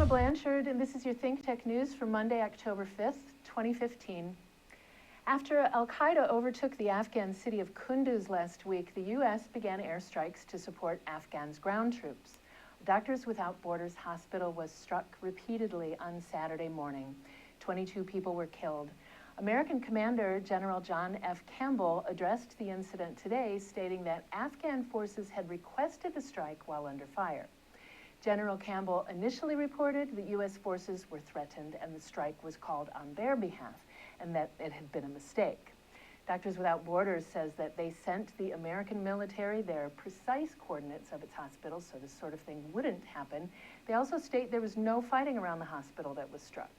Donna Blanchard, and this is your ThinkTech news for Monday, October 5th, 2015. After al-Qaeda overtook the Afghan city of Kunduz last week, the U.S. began airstrikes to support Afghans' ground troops. Doctors Without Borders hospital was struck repeatedly on Saturday morning. 22 people were killed. American Commander General John F. Campbell addressed the incident today, stating that Afghan forces had requested the strike while under fire. General Campbell initially reported that U.S. forces were threatened and the strike was called on their behalf, and that it had been a mistake. Doctors Without Borders says that they sent the American military their precise coordinates of its hospital so this sort of thing wouldn't happen. They also state there was no fighting around the hospital that was struck.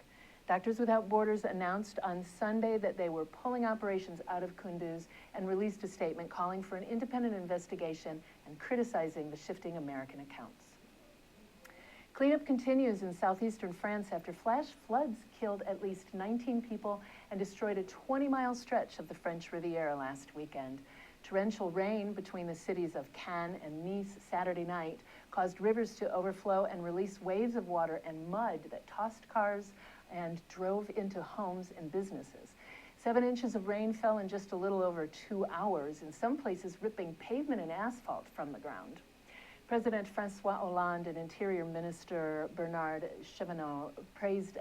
Doctors Without Borders announced on Sunday that they were pulling operations out of Kunduz and released a statement calling for an independent investigation and criticizing the shifting American accounts. Cleanup continues in southeastern France after flash floods killed at least 19 people and destroyed a 20-mile stretch of the French Riviera last weekend. Torrential rain between the cities of Cannes and Nice Saturday night caused rivers to overflow and release waves of water and mud that tossed cars and drove into homes and businesses. 7 inches of rain fell in just a little over 2 hours, in some places ripping pavement and asphalt from the ground. President François Hollande and Interior Minister Bernard Chevenot praised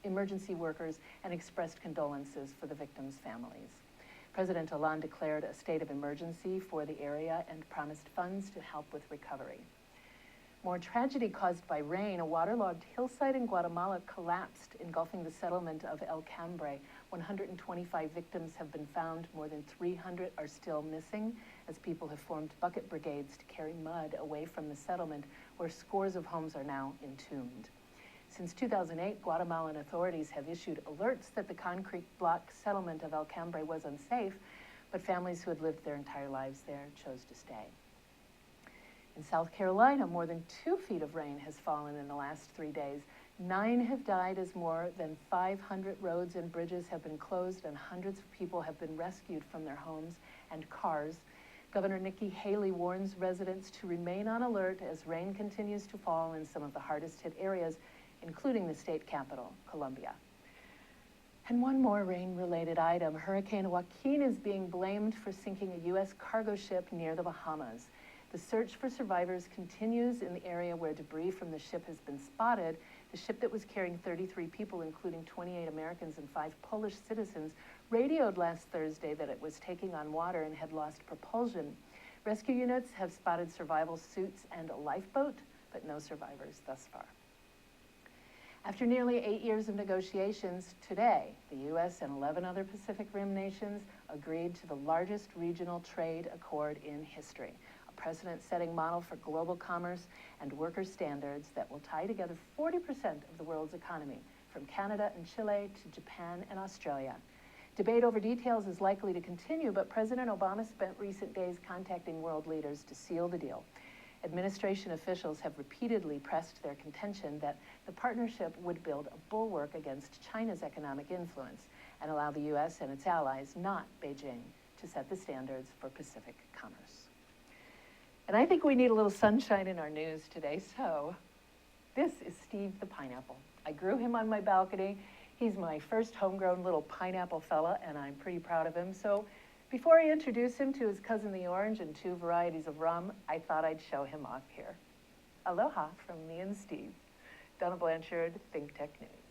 emergency workers and expressed condolences for the victims' families. President Hollande declared a state of emergency for the area and promised funds to help with recovery. More tragedy caused by rain. A waterlogged hillside in Guatemala collapsed, engulfing the settlement of El Cambre. 125 victims have been found. More than 300 are still missing, as people have formed bucket brigades to carry mud away from the settlement, where scores of homes are now entombed. Since 2008, Guatemalan authorities have issued alerts that the concrete block settlement of El Cambre was unsafe, but families who had lived their entire lives there chose to stay. In South Carolina, more than 2 feet of rain has fallen in the last 3 days. 9 have died as more than 500 roads and bridges have been closed and hundreds of people have been rescued from their homes and cars. Governor Nikki Haley warns residents to remain on alert as rain continues to fall in some of the hardest hit areas, including the state capital, Columbia. And one more rain-related item. Hurricane Joaquin is being blamed for sinking a U.S. cargo ship near the Bahamas. The search for survivors continues in the area where debris from the ship has been spotted. The ship that was carrying 33 people, including 28 Americans and 5 Polish citizens, radioed last Thursday that it was taking on water and had lost propulsion. Rescue units have spotted survival suits and a lifeboat, but no survivors thus far. After nearly 8 years of negotiations, today, the U.S. and 11 other Pacific Rim nations agreed to the largest regional trade accord in history, a precedent-setting model for global commerce and worker standards that will tie together 40% of the world's economy, from Canada and Chile to Japan and Australia. Debate over details is likely to continue, but President Obama spent recent days contacting world leaders to seal the deal. Administration officials have repeatedly pressed their contention that the partnership would build a bulwark against China's economic influence and allow the U.S. and its allies, not Beijing, to set the standards for Pacific commerce. And I think we need a little sunshine in our news today, so this is Steve the pineapple. I grew him on my balcony. He's my first homegrown little pineapple fella, and I'm pretty proud of him. So before I introduce him to his cousin the orange and 2 varieties of rum, I thought I'd show him off here. Aloha from me and Steve. Donna Blanchard, ThinkTech News.